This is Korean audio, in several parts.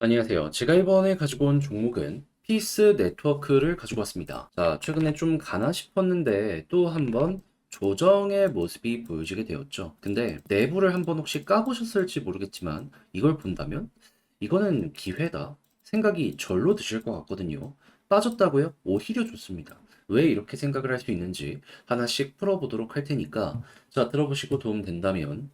안녕하세요. 제가 이번에 가지고 온 종목은 피스 네트워크를 가지고 왔습니다. 자, 최근에 좀 가나 싶었는데 또 한번 조정의 모습이 보여지게 되었죠. 근데 내부를 한번 혹시 까보셨을지 모르겠지만 이걸 본다면 이거는 기회다 생각이 절로 드실 것 같거든요. 빠졌다고요? 오히려 좋습니다. 왜 이렇게 생각을 할 수 있는지 하나씩 풀어보도록 할 테니까 자, 들어보시고 도움 된다면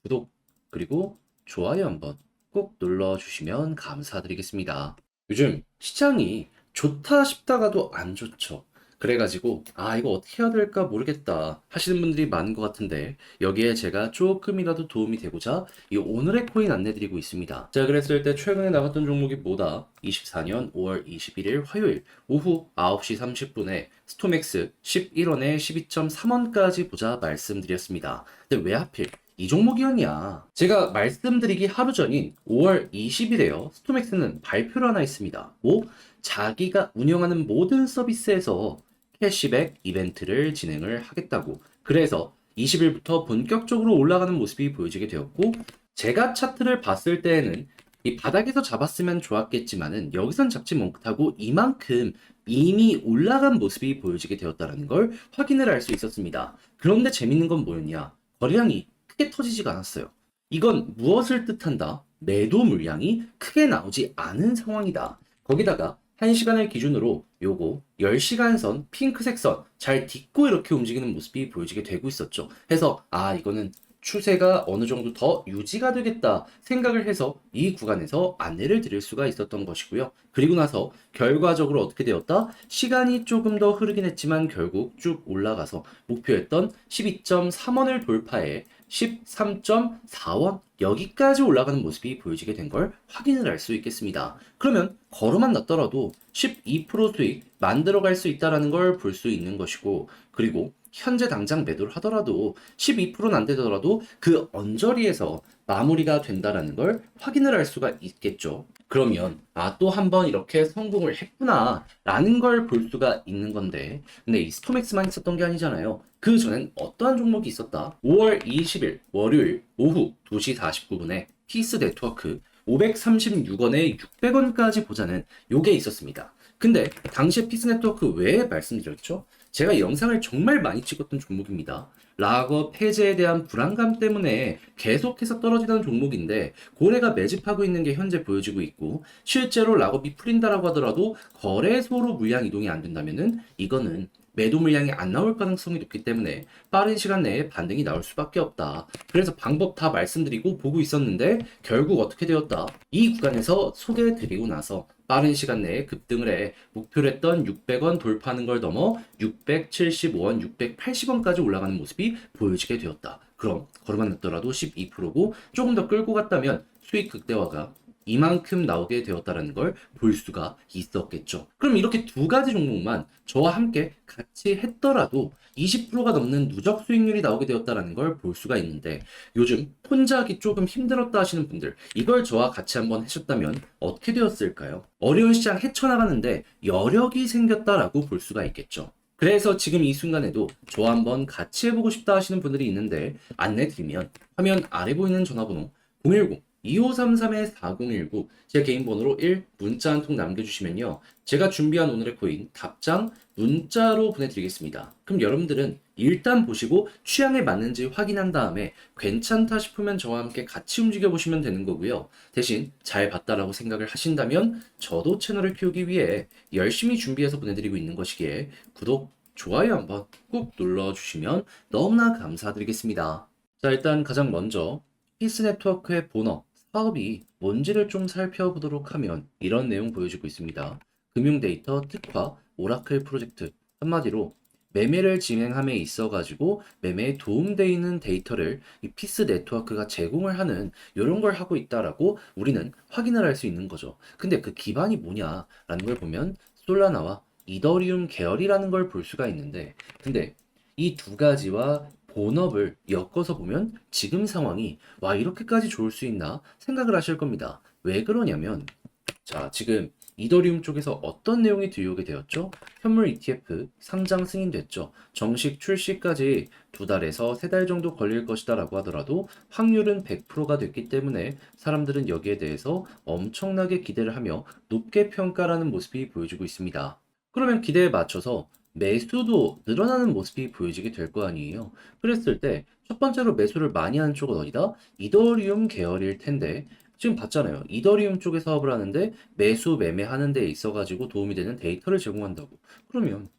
구독 그리고 좋아요 한번 꼭 눌러주시면 감사드리겠습니다. 요즘 시장이 좋다 싶다가도 안 좋죠. 그래가지고 이거 어떻게 해야 될까 모르겠다 하시는 분들이 많은 것 같은데 여기에 제가 조금이라도 도움이 되고자 이 오늘의 코인 안내드리고 있습니다. 자, 그랬을 때 최근에 나갔던 종목이 뭐다? 24년 5월 21일 화요일 오후 9시 30분에 스톰엑스 11원에 12.3원까지 보자 말씀드렸습니다. 근데 왜 하필 이 종목이었냐? 제가 말씀드리기 하루 전인 5월 20일에요. 스톰엑스는 발표를 하나 했습니다. 뭐? 자기가 운영하는 모든 서비스에서 캐시백 이벤트를 진행을 하겠다고. 그래서 20일부터 본격적으로 올라가는 모습이 보여지게 되었고, 제가 차트를 봤을 때에는 이 바닥에서 잡았으면 좋았겠지만은 여기선 잡지 못하고 이만큼 이미 올라간 모습이 보여지게 되었다는 걸 확인을 할 수 있었습니다. 그런데 재밌는 건 뭐였냐? 거래량이 크게 터지지가 않았어요. 이건 무엇을 뜻한다? 매도 물량이 크게 나오지 않은 상황이다. 거기다가 1시간을 기준으로 요거 10시간 선, 핑크색 선 잘 딛고 이렇게 움직이는 모습이 보여지게 되고 있었죠. 해서 이거는 추세가 어느 정도 더 유지가 되겠다 생각을 해서 이 구간에서 안내를 드릴 수가 있었던 것이고요. 그리고 나서 결과적으로 어떻게 되었다? 시간이 조금 더 흐르긴 했지만 결국 쭉 올라가서 목표했던 12.3원을 돌파해 13.4원 여기까지 올라가는 모습이 보여지게 된 걸 확인을 할 수 있겠습니다. 그러면 걸음만 났더라도 12% 수익 만들어갈 수 있다는 걸 볼 수 있는 것이고, 그리고 현재 당장 매도를 하더라도 12%는 안 되더라도 그 언저리에서 마무리가 된다라는 걸 확인을 할 수가 있겠죠. 그러면 또 한 번 이렇게 성공을 했구나 라는 걸 볼 수가 있는 건데, 근데 이 스톰엑스만 있었던 게 아니잖아요. 그 전엔 어떠한 종목이 있었다? 5월 20일 월요일 오후 2시 49분에 피스 네트워크 536원에 600원까지 보자는 요게 있었습니다. 근데 당시에 피스 네트워크 왜 말씀드렸죠? 제가 이 영상을 정말 많이 찍었던 종목입니다. 락업 해제에 대한 불안감 때문에 계속해서 떨어지던 종목인데 고래가 매집하고 있는 게 현재 보여지고 있고, 실제로 락업이 풀린다라고 하더라도 거래소로 물량 이동이 안 된다면은 이거는 매도 물량이 안 나올 가능성이 높기 때문에 빠른 시간 내에 반등이 나올 수밖에 없다. 그래서 방법 다 말씀드리고 보고 있었는데 결국 어떻게 되었다? 이 구간에서 소개해드리고 나서 빠른 시간 내에 급등을 해 목표로 했던 600원 돌파하는 걸 넘어 675원, 680원까지 올라가는 모습이 보여지게 되었다. 그럼 걸음만 났더라도 12%고 조금 더 끌고 갔다면 수익 극대화가 이만큼 나오게 되었다는 걸 볼 수가 있었겠죠. 그럼 이렇게 두 가지 종목만 저와 함께 같이 했더라도 20%가 넘는 누적 수익률이 나오게 되었다는 걸 볼 수가 있는데, 요즘 혼자 하기 조금 힘들었다 하시는 분들, 이걸 저와 같이 한번 하셨다면 어떻게 되었을까요? 어려운 시장 헤쳐나가는데 여력이 생겼다라고 볼 수가 있겠죠. 그래서 지금 이 순간에도 저와 한번 같이 해보고 싶다 하시는 분들이 있는데 안내 드리면, 화면 아래 보이는 전화번호 010 2533-4019 제 개인 번호로 1 문자 한 통 남겨주시면요, 제가 준비한 오늘의 코인 답장 문자로 보내드리겠습니다. 그럼 여러분들은 일단 보시고 취향에 맞는지 확인한 다음에 괜찮다 싶으면 저와 함께 같이 움직여 보시면 되는 거고요. 대신 잘 봤다라고 생각을 하신다면 저도 채널을 키우기 위해 열심히 준비해서 보내드리고 있는 것이기에 구독, 좋아요 한번 꾹 눌러주시면 너무나 감사드리겠습니다. 자, 일단 가장 먼저 피스 네트워크의 본업, 사업이 뭔지를 좀 살펴보도록 하면 이런 내용 보여지고 있습니다. 금융 데이터 특화 오라클 프로젝트, 한마디로 매매를 진행함에 있어 가지고 매매에 도움되어 있는 데이터를 이 피스 네트워크가 제공을 하는 이런 걸 하고 있다라고 우리는 확인을 할 수 있는 거죠. 근데 그 기반이 뭐냐라는 걸 보면 솔라나와 이더리움 계열이라는 걸 볼 수가 있는데, 근데 이 두 가지와 본업을 엮어서 보면 지금 상황이 이렇게까지 좋을 수 있나 생각을 하실 겁니다. 왜 그러냐면, 자, 지금 이더리움 쪽에서 어떤 내용이 들려오게 되었죠? 현물 ETF 상장 승인됐죠. 정식 출시까지 2달에서 3달 정도 걸릴 것이다 라고 하더라도 확률은 100%가 됐기 때문에 사람들은 여기에 대해서 엄청나게 기대를 하며 높게 평가라는 모습이 보여지고 있습니다. 그러면 기대에 맞춰서 매수도 늘어나는 모습이 보여지게 될 거 아니에요. 그랬을 때 첫 번째로 매수를 많이 하는 쪽은 어디다? 이더리움 계열일 텐데 지금 봤잖아요. 이더리움 쪽에 사업을 하는데 매수 매매하는 데 있어가지고 도움이 되는 데이터를 제공한다고. 그러면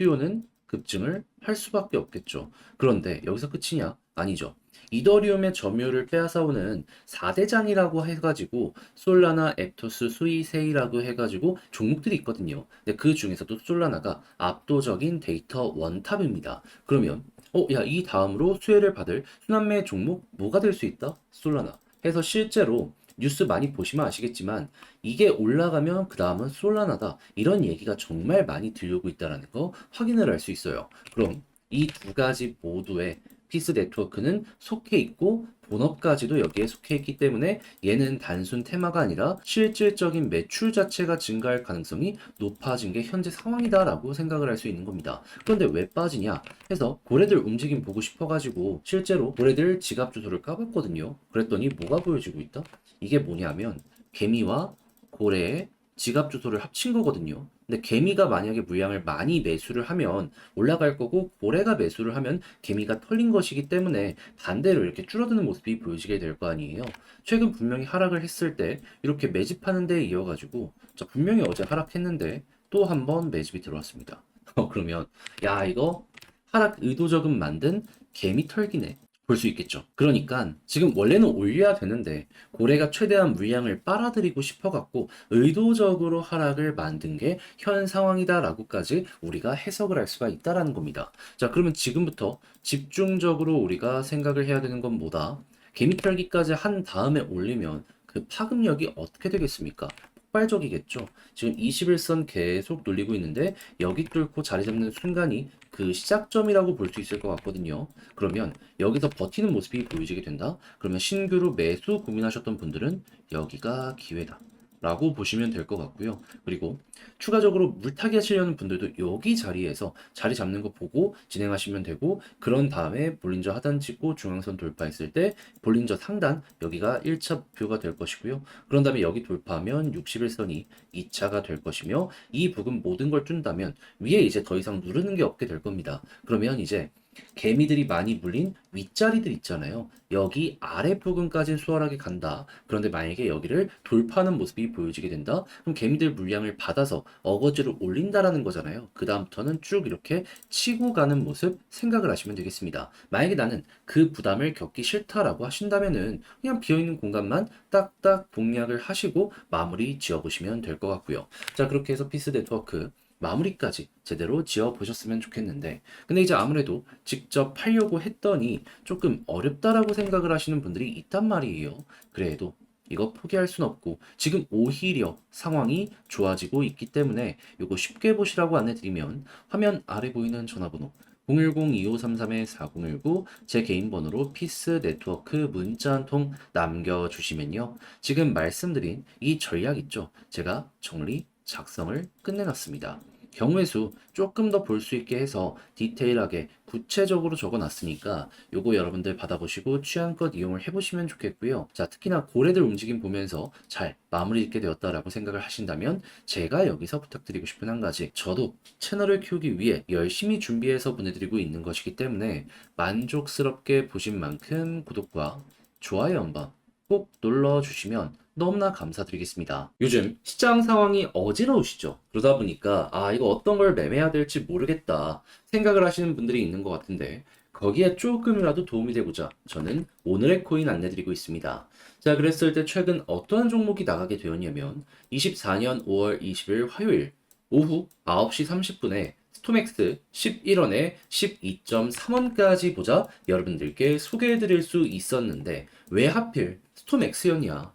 수요는 급증을 할 수밖에 없겠죠. 그런데 여기서 끝이냐? 아니죠. 이더리움의 점유율을 빼앗아오는 4대장이라고 해가지고 솔라나, 앱토스, 수이, 세이라고 해가지고 종목들이 있거든요. 근데 그 중에서도 솔라나가 압도적인 데이터 원탑입니다. 그러면 야, 이 다음으로 수혜를 받을 순환매 종목 뭐가 될 수 있다? 솔라나. 해서 실제로 뉴스 많이 보시면 아시겠지만 이게 올라가면 그 다음은 솔라나다. 이런 얘기가 정말 많이 들려오고 있다는 거 확인을 할 수 있어요. 그럼 이 두 가지 모두의 피스 네트워크는 속해 있고 본업까지도 여기에 속해 있기 때문에 얘는 단순 테마가 아니라 실질적인 매출 자체가 증가할 가능성이 높아진 게 현재 상황이다라고 생각을 할 수 있는 겁니다. 그런데 왜 빠지냐 해서 고래들 움직임 보고 싶어가지고 실제로 고래들 지갑 주소를 까봤거든요. 그랬더니 뭐가 보여지고 있다? 이게 뭐냐면 개미와 고래의 지갑 주소를 합친 거거든요. 근데 개미가 만약에 물량을 많이 매수를 하면 올라갈 거고 고래가 매수를 하면 개미가 털린 것이기 때문에 반대로 이렇게 줄어드는 모습이 보여지게 될 거 아니에요. 최근 분명히 하락을 했을 때 이렇게 매집하는 데 이어가지고 자 분명히 어제 하락했는데 또 한 번 매집이 들어왔습니다. 그러면 야 이거 하락 의도적으로 만든 개미 털기네. 볼 수 있겠죠. 그러니까 지금 원래는 올려야 되는데 고래가 최대한 물량을 빨아들이고 싶어갖고 의도적으로 하락을 만든 게 현 상황이다라고까지 우리가 해석을 할 수가 있다라는 겁니다. 자, 그러면 지금부터 집중적으로 우리가 생각을 해야 되는 건 뭐다? 개미 털기까지 한 다음에 올리면 그 파급력이 어떻게 되겠습니까? 폭발적이겠죠. 지금 21선 계속 눌리고 있는데 여기 뚫고 자리 잡는 순간이 그 시작점이라고 볼 수 있을 것 같거든요. 그러면 여기서 버티는 모습이 보여지게 된다. 그러면 신규로 매수 고민하셨던 분들은 여기가 기회다. 라고 보시면 될 것 같고요. 그리고 추가적으로 물타기 하시려는 분들도 여기 자리에서 자리 잡는 거 보고 진행하시면 되고 그런 다음에 볼린저 하단 찍고 중앙선 돌파했을 때 볼린저 상단 여기가 1차 목표가 될 것이고요. 그런 다음에 여기 돌파하면 61선이 2차가 될 것이며 이 부분 모든 걸 준다면 위에 이제 더 이상 누르는 게 없게 될 겁니다. 그러면 이제 개미들이 많이 물린 윗자리들 있잖아요. 여기 아랫부분까지 수월하게 간다. 그런데 만약에 여기를 돌파하는 모습이 보여지게 된다? 그럼 개미들 물량을 받아서 어거지로 올린다라는 거잖아요. 그 다음부터는 쭉 이렇게 치고 가는 모습 생각을 하시면 되겠습니다. 만약에 나는 그 부담을 겪기 싫다라고 하신다면은 그냥 비어있는 공간만 딱딱 공략을 하시고 마무리 지어보시면 될 것 같고요. 자, 그렇게 해서 피스 네트워크 마무리까지 제대로 지어 보셨으면 좋겠는데 근데 이제 아무래도 직접 하려고 했더니 조금 어렵다라고 생각을 하시는 분들이 있단 말이에요. 그래도 이거 포기할 순 없고 지금 오히려 상황이 좋아지고 있기 때문에 이거 쉽게 보시라고 안내드리면 화면 아래 보이는 전화번호 010-2533-4019 제 개인 번호로 피스 네트워크 문자 한 통 남겨주시면요. 지금 말씀드린 이 전략 있죠? 제가 정리 작성을 끝내놨습니다. 경우의 수 조금 더 볼 수 있게 해서 디테일하게 구체적으로 적어놨으니까 요거 여러분들 받아보시고 취향껏 이용을 해보시면 좋겠고요. 자, 특히나 고래들 움직임 보면서 잘 마무리 짓게 되었다라고 생각을 하신다면 제가 여기서 부탁드리고 싶은 한 가지 저도 채널을 키우기 위해 열심히 준비해서 보내드리고 있는 것이기 때문에 만족스럽게 보신 만큼 구독과 좋아요 한번 꼭 눌러주시면 너무나 감사드리겠습니다. 요즘 시장 상황이 어지러우시죠? 그러다 보니까 이거 어떤 걸 매매해야 될지 모르겠다 생각을 하시는 분들이 있는 것 같은데 거기에 조금이라도 도움이 되고자 저는 오늘의 코인 안내드리고 있습니다. 자, 그랬을 때 최근 어떠한 종목이 나가게 되었냐면 24년 5월 20일 화요일 오후 9시 30분에 스톰엑스 11원에 12.3원까지 보자 여러분들께 소개해드릴 수 있었는데 왜 하필 스톰엑스였냐?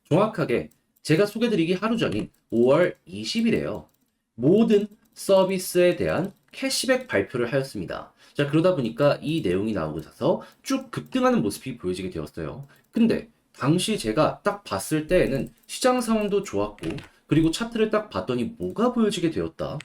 정확하게 제가 소개드리기 하루 전인 5월 20일에요. 모든 서비스에 대한 캐시백 발표를 하였습니다. 자, 그러다 보니까 이 내용이 나오고 나서 쭉 급등하는 모습이 보여지게 되었어요. 근데 당시 제가 딱 봤을 때에는 시장 상황도 좋았고, 그리고 차트를 딱 봤더니 뭐가 보여지게 되었다.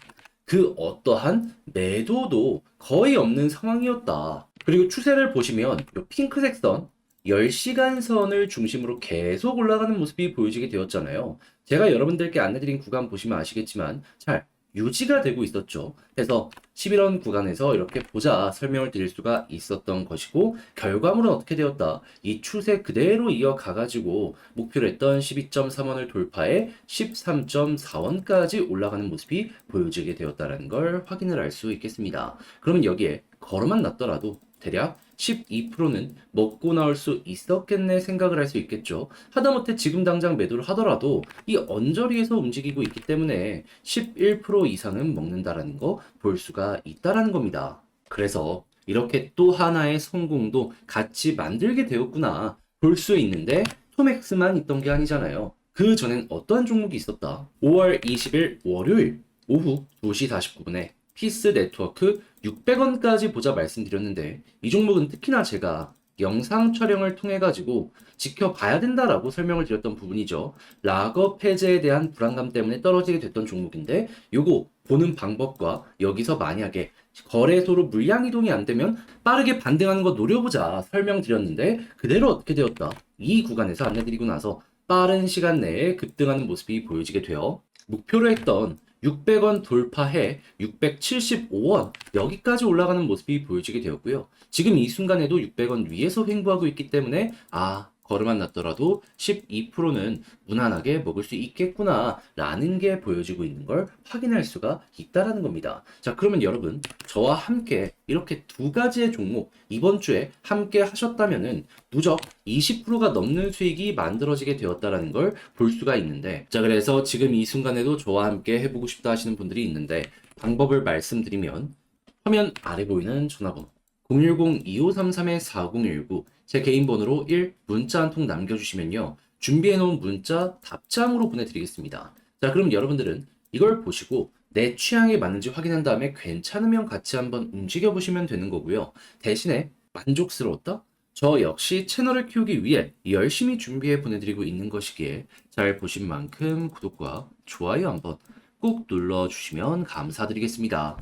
그 어떠한 매도도 거의 없는 상황이었다. 그리고 추세를 보시면 이 핑크색 선, 10시간 선을 중심으로 계속 올라가는 모습이 보여지게 되었잖아요. 제가 여러분들께 안내드린 구간 보시면 아시겠지만 잘 유지가 되고 있었죠. 그래서 11원 구간에서 이렇게 보자 설명을 드릴 수가 있었던 것이고, 결과물은 어떻게 되었다? 이 추세 그대로 이어가가지고 목표로 했던 12.3원을 돌파해 13.4원까지 올라가는 모습이 보여지게 되었다는 걸 확인을 할 수 있겠습니다. 그러면 여기에 걸어만 놨더라도 대략 12%는 먹고 나올 수 있었겠네 생각을 할 수 있겠죠. 하다못해 지금 당장 매도를 하더라도 이 언저리에서 움직이고 있기 때문에 11% 이상은 먹는다라는 거 볼 수가 있다라는 겁니다. 그래서 이렇게 또 하나의 성공도 같이 만들게 되었구나 볼 수 있는데, 토맥스만 있던 게 아니잖아요. 그 전엔 어떠한 종목이 있었다? 5월 20일 월요일 오후 2시 49분에 피스 네트워크 600원까지 보자 말씀드렸는데, 이 종목은 특히나 제가 영상 촬영을 통해 가지고 지켜봐야 된다라고 설명을 드렸던 부분이죠. 락업 해제에 대한 불안감 때문에 떨어지게 됐던 종목인데, 요거 보는 방법과 여기서 만약에 거래소로 물량 이동이 안 되면 빠르게 반등하는 거 노려보자 설명드렸는데, 그대로 어떻게 되었다? 이 구간에서 안내드리고 나서 빠른 시간 내에 급등하는 모습이 보여지게 되어 목표로 했던 600원 돌파해 675원 여기까지 올라가는 모습이 보여지게 되었고요. 지금 이 순간에도 600원 위에서 횡보하고 있기 때문에 걸음만 났더라도 12%는 무난하게 먹을 수 있겠구나 라는 게 보여지고 있는 걸 확인할 수가 있다라는 겁니다. 자, 그러면 여러분 저와 함께 이렇게 두 가지의 종목 이번 주에 함께 하셨다면은 누적 20%가 넘는 수익이 만들어지게 되었다라는 걸 볼 수가 있는데, 자, 그래서 지금 이 순간에도 저와 함께 해보고 싶다 하시는 분들이 있는데, 방법을 말씀드리면 화면 아래 보이는 전화번호 010-2533-4019 제 개인 번호로 1 문자 한 통 남겨주시면요, 준비해놓은 문자 답장으로 보내드리겠습니다. 자, 그럼 여러분들은 이걸 보시고 내 취향에 맞는지 확인한 다음에 괜찮으면 같이 한번 움직여 보시면 되는 거고요. 대신에 만족스러웠다? 저 역시 채널을 키우기 위해 열심히 준비해 보내드리고 있는 것이기에 잘 보신 만큼 구독과 좋아요 한번 꼭 눌러주시면 감사드리겠습니다.